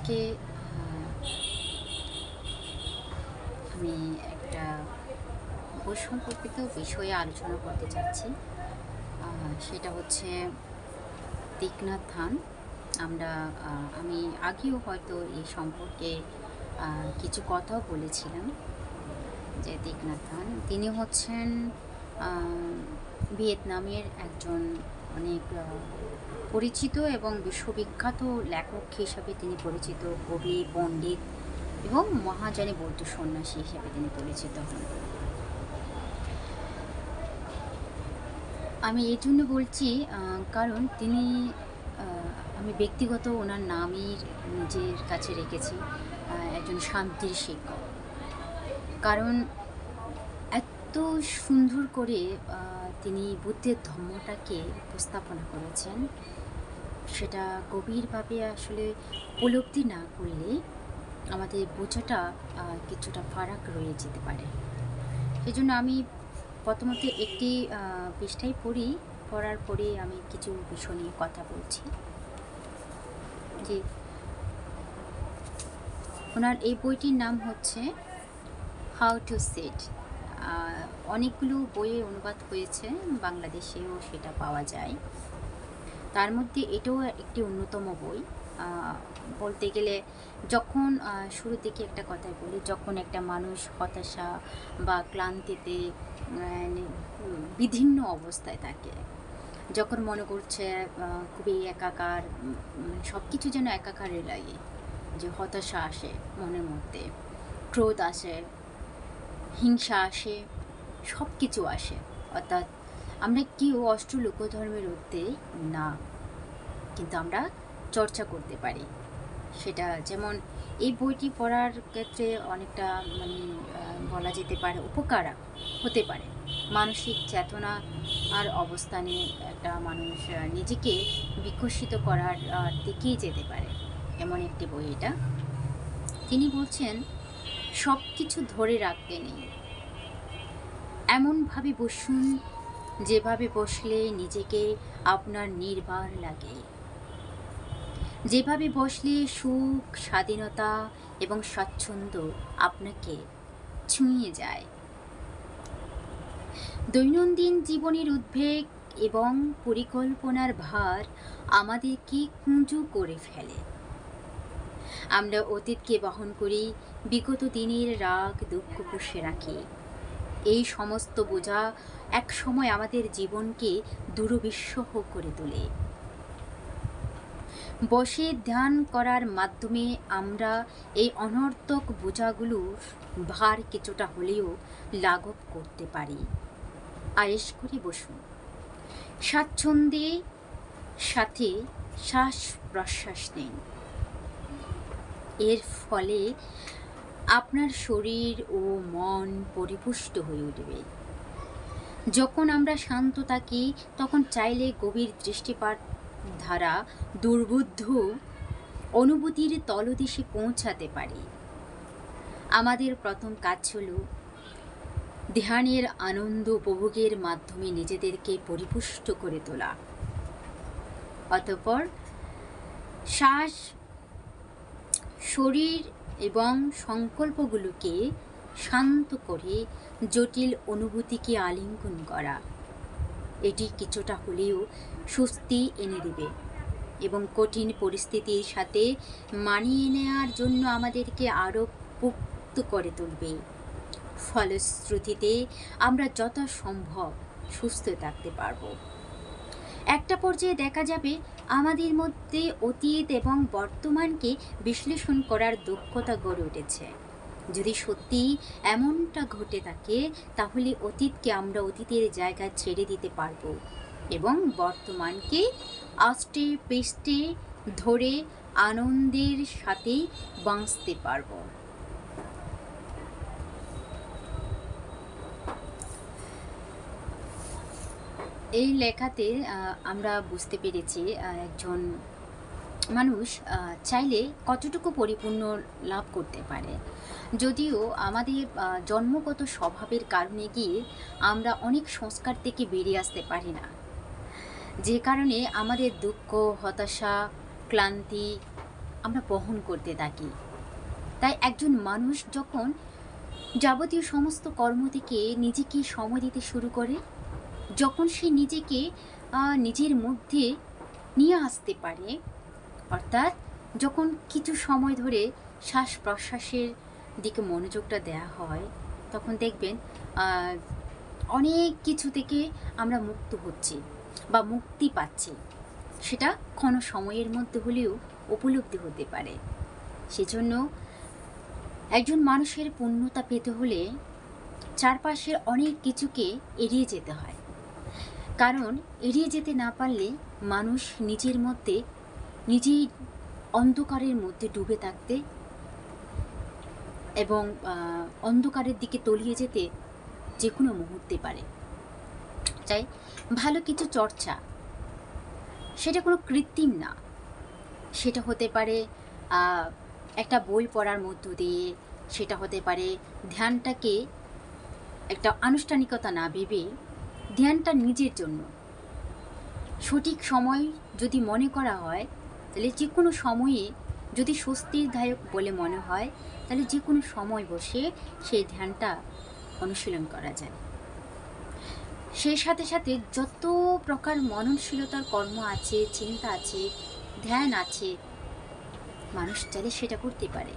আজকে আমি একটা বই সম্পর্কিত বিষয়ে আলোচনা করতে চাচ্ছি। সেটা হচ্ছে থিক নাথ হ্যান। আমি আগেও হয়তো এই সম্পর্কে কিছু কথাও বলেছিলাম যে থিক নাথ হ্যান তিনি হচ্ছেন ভিয়েতনামের একজন অনেক পরিচিত এবং বিশ্ববিখ্যাত লেখক হিসাবে তিনি পরিচিত, কবি, পণ্ডিত এবং মহাযানী বৌদ্ধ সন্ন্যাসী হিসেবে তিনি পরিচিত হন। আমি এই জন্য বলছি কারণ তিনি আমি ব্যক্তিগত ওনার নামই নিজের কাছে রেখেছি, একজন শান্তির শিক্ষক। কারণ এত সুন্দর করে তিনি বুদ্ধের ধর্মটাকে উপস্থাপনা করেছেন, সেটা গভীরভাবে আসলে উপলব্ধি না করলে আমাদের বোঝাটা কিছুটা ফারাক রয়ে যেতে পারে। সেজন্য আমি প্রথমত একটি পৃষ্ঠাই পড়ার পরে আমি কিছু বিষয় নিয়ে কথা বলছি। যে ওনার এই বইটির নাম হচ্ছে হাউ টু সিট। অনেকগুলো বইয়ে অনুবাদ হয়েছে, বাংলাদেশেও সেটা পাওয়া যায়। তার মধ্যে এটাও একটি অন্যতম বই। বলতে গেলে যখন শুরুর দিকে একটা কথাই বলি, যখন একটা মানুষ হতাশা বা ক্লান্তিতে বিভিন্ন অবস্থায় থাকে, যখন মনে করছে খুবই একাকার, সব কিছু যেন একাকারে লাগে, যে হতাশা আসে মনের মধ্যে, ক্রোধ আসে, হিংসা আসে, সব কিছু আসে। অর্থাৎ আমরা কেউ অষ্টলোকধর্মের ঊর্ধ্বে না, কিন্তু আমরা চর্চা করতে পারি। সেটা যেমন এই বইটি পড়ার ক্ষেত্রে অনেকটা বলা যেতে পারে উপকার হতে পারে। মানসিক চেতনা আর অবস্থানে একটা মানুষ নিজেকে বিকশিত করার দিকেই যেতে পারে, এমন একটি বই এটা। তিনি বলছেন, সব কিছু ধরে রাখতে নেই, এমনভাবে বসুন যেভাবে বসলে নিজেকে আপনার নির্বার লাগে, যেভাবে বসলে সুখ, স্বাধীনতা এবং স্বাচ্ছন্দ্য আপনাকে ছুঁয়ে যায়। দৈনন্দিন জীবনের উদ্বেগ এবং পরিকল্পনার ভার আমাদেরকে কুঁজো করে ফেলে। আমরা অতীতকে বহন করি, বিগত দিনের রাগ দুঃখ পুষে রাখি। এই সমস্ত বোঝা একসময় আমাদের জীবনকে দুরবিষহ করে তোলে। বসে ধ্যান করার মাধ্যমে আমরা এই অনর্থক বোঝাগুলোর ভার কিছুটা হলেও লাঘব করতে পারি। আয়েশ করে বসুন, স্বাচ্ছন্দ্যের সাথে শ্বাস প্রশ্বাস নিন। এর ফলে আপনার শরীর ও মন পরিপুষ্ট হয়ে উঠবে। যখন আমরা শান্ত থাকি, তখন চাইলে গভীর দৃষ্টিপাত ধারা দুর্বোধ্য অনুভূতির তলদেশে পৌঁছাতে পারি। আমাদের প্রথম কাজ হলো ধ্যানের আনন্দ উপভোগের মাধ্যমে নিজেদেরকে পরিপুষ্ট করে তোলা। অতঃপর শ্বাস, শরীর এবং সংকল্পগুলোকে শান্ত করে জটিল অনুভূতিকে আলিঙ্গন করা। এটি কিছুটা হলেও স্বস্তি এনে দেবে এবং কঠিন পরিস্থিতির সাথে মানিয়ে নেওয়ার জন্য আমাদেরকে আরও পোক্ত করে তুলবে। ফলশ্রুতিতে আমরা যথাসম্ভব সুস্থ থাকতে পারব। একটা পর্যায়ে দেখা যাবে আমাদের মধ্যে অতীত এবং বর্তমানকে বিশ্লেষণ করার দক্ষতা গড়ে উঠেছে। যদি সত্যি এমনটা ঘটে থাকে, তাহলে অতীতকে আমরা অতীতের জায়গায় ছেড়ে দিতে পারব এবং বর্তমানকে আষ্টে পৃষ্ঠে ধরে আনন্দের সাথে বাঁচতে পারব। এই লেখাতে আমরা বুঝতে পেরেছি একজন মানুষ চাইলে কতটুকু পরিপূর্ণ লাভ করতে পারে। যদিও আমাদের জন্মগত স্বভাবের কারণে গিয়ে আমরা অনেক সংস্কার থেকে বেরিয়ে আসতে পারি না, যে কারণে আমাদের দুঃখ, হতাশা, ক্লান্তি আমরা বহন করতে থাকি। তাই একজন মানুষ যখন যাবতীয় সমস্ত কর্ম থেকে নিজেকে সময় দিতে শুরু করে, যখন সে নিজেকে নিজের মধ্যে নিয়ে আসতে পারে, অর্থাৎ যখন কিছু সময় ধরে শ্বাস প্রশ্বাসের দিকে মনোযোগটা দেওয়া হয়, তখন দেখবেন অনেক কিছু থেকে আমরা মুক্ত হচ্ছি বা মুক্তি পাচ্ছি। সেটা ক্ষণ সময়ের মধ্যে হলেও উপলব্ধি হতে পারে। সেজন্য একজন মানুষের পূর্ণতা পেতে হলে চারপাশের অনেক কিছুকে এড়িয়ে যেতে হয়। কারণ এড়িয়ে যেতে না পারলে মানুষ নিজের মধ্যে নিজেই অন্ধকারের মধ্যে ডুবে থাকতে এবং অন্ধকারের দিকে তলিয়ে যেতে যে কোনো মুহূর্তে পারে। তাই ভালো কিছু চর্চা, সেটা কোনো কৃত্রিম না, সেটা হতে পারে একটা বই পড়ার মধ্য দিয়ে, সেটা হতে পারে ধ্যানটাকে একটা আনুষ্ঠানিকতা না ভেবে ধ্যানটা নিজের জন্য সঠিক সময় যদি মনে করা হয়, তাহলে যে কোনো সময়ে যদি স্বস্তিদায়ক বলে মনে হয়, তাহলে যে কোনো সময় বসে সেই ধ্যানটা অনুশীলন করা যায়। সেই সাথে সাথে যত প্রকার মননশীলতার কর্ম আছে, চিন্তা আছে, ধ্যান আছে, মানুষ চাইলে সেটা করতে পারে।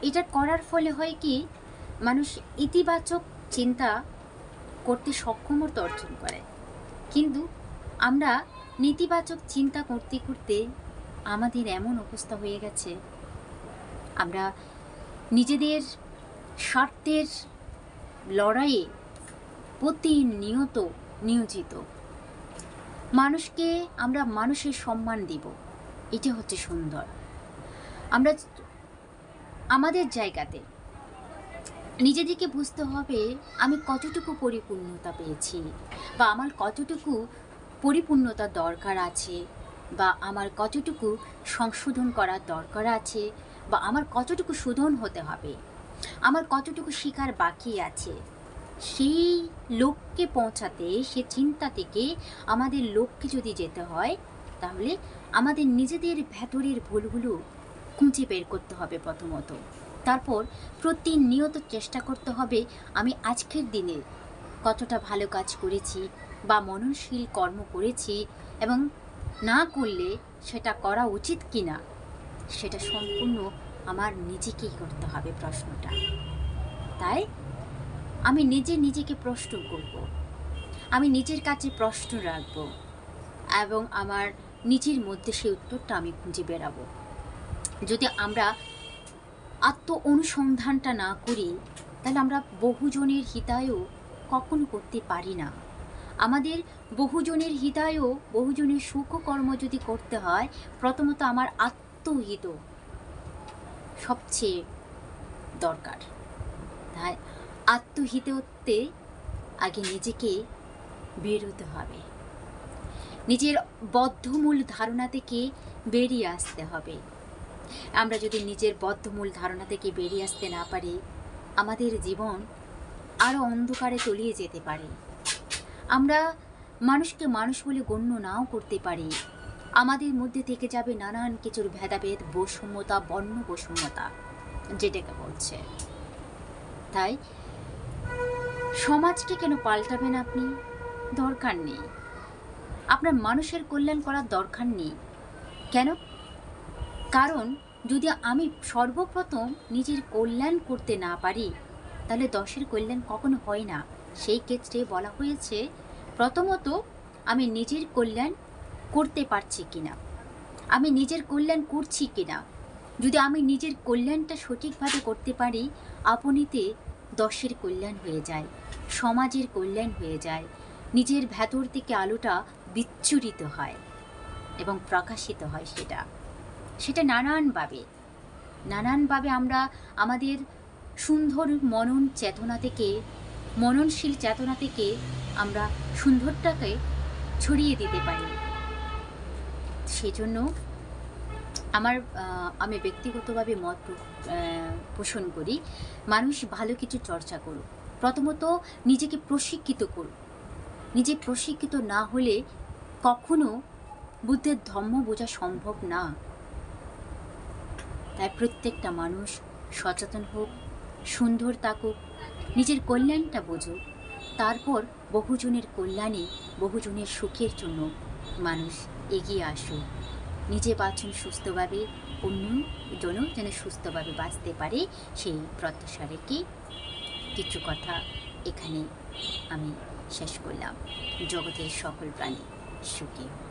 এটা করার ফলে হয় কি, মানুষ ইতিবাচক চিন্তা করতে সক্ষমতা অর্জন করে। কিন্তু আমরা নেতিবাচক চিন্তা করতে করতে আমাদের এমন অবস্থা হয়ে গেছে, আমরা নিজেদের স্বার্থের লড়াইয়ে প্রতিনিয়ত নিয়োজিত। মানুষকে আমরা মানুষের সম্মান দিব, এটা হচ্ছে সুন্দর। আমরা আমাদের জায়গাতে নিজেদেরকে বুঝতে হবে আমি কতটুকু পরিপূর্ণতা পেয়েছি, বা আমার কতটুকু পরিপূর্ণতা দরকার আছে, বা আমার কতটুকু সংশোধন করার দরকার আছে, বা আমার কতটুকু শোধন হতে হবে, আমার কতটুকু শিকার বাকি আছে। সেই লক্ষ্যে পৌঁছাতে, সে চিন্তা থেকে আমাদের লক্ষ্যে যদি যেতে হয়, তাহলে আমাদের নিজেদের ভেতরের ভুলগুলো খুঁজে বের করতে হবে প্রথমত। তারপর প্রতিনিয়ত চেষ্টা করতে হবে আমি আজকের দিনে কতটা ভালো কাজ করেছি বা মননশীল কর্ম করেছি, এবং না করলে সেটা করা উচিত কি না, সেটা সম্পূর্ণ আমার নিজেকেই করতে হবে প্রশ্নটা। তাই আমি নিজেকে প্রশ্ন করব, আমি নিজের কাছে প্রশ্ন রাখব, এবং আমার নিজের মধ্যে সেই উত্তরটা আমি খুঁজে বেড়াবো। যদি আমরা আত্ম অনুসন্ধানটা না করি, তাহলে আমরা বহুজনের হিতায়ও কখনো করতে পারি না। আমাদের বহুজনের হিতায়ও, বহুজনের সুখকর্ম যদি করতে হয়, প্রথমত আমার আত্মহিত সবচেয়ে দরকার। তাই আত্মহিততে আগে নিজেকে বেরোতে হবে, নিজের বদ্ধমূল ধারণা থেকে বেরিয়ে আসতে হবে। আমরা যদি নিজের বদ্ধমূল ধারণা থেকে বেরিয়ে আসতে না পারি, আমাদের জীবন আরও অন্ধকারে তলিয়ে যেতে পারে। আমরা মানুষকে মানুষ বলে গণ্য নাও করতে পারি। আমাদের মধ্যে থেকে যাবে নানান কিছুর ভেদাভেদ, বৈষম্যতা, বর্ণ বৈষম্যতা যেটাকে বলছে। তাই সমাজকে কেন পাল্টাবেন আপনি? দরকার নেই। আপনার মানুষের কল্যাণ করার দরকার নেই। কেন? কারণ যদি আমি সর্বপ্রথম নিজের কল্যাণ করতে না পারি, তাহলে দশের কল্যাণ কখনো হয় না। সেই ক্ষেত্রে বলা হয়েছে প্রথমত আমি নিজের কল্যাণ করতে পারছি কিনা, আমি নিজের কল্যাণ করছি কিনা। যদি আমি নিজের কল্যাণটা সঠিকভাবে করতে পারি, আপনিতে দশের কল্যাণ হয়ে যায়, সমাজের কল্যাণ হয়ে যায়। নিজের ভেতর থেকে আলোটা বিচ্ছুরিত হয় এবং প্রকাশিত হয়। সেটা নানানভাবে আমরা আমাদের সুন্দর মননশীল চেতনা থেকে আমরা সুন্দরটাকে ছড়িয়ে দিতে পারি। সেজন্য আমি ব্যক্তিগতভাবে মত পোষণ করি, মানুষ ভালো কিছু চর্চা করুক। প্রথমত নিজেকে প্রশিক্ষিত করুক। নিজে প্রশিক্ষিত না হলে কখনো বুদ্ধের ধর্ম বোঝা সম্ভব না। তাই প্রত্যেকটা মানুষ সচেতন হোক, সুন্দর থাকুক, নিজের কল্যাণটা বুঝুক, তারপর বহুজনের কল্যাণে, বহুজনের সুখের জন্য মানুষ এগিয়ে আসুক। নিজে বাঁচুন সুস্থভাবে, অন্যজনও যেন সুস্থভাবে বাঁচতে পারে, সেই প্রত্যাশা রেখে কিছু কথা এখানে আমি শেষ করলাম। জগতের সকল প্রাণী সুখী।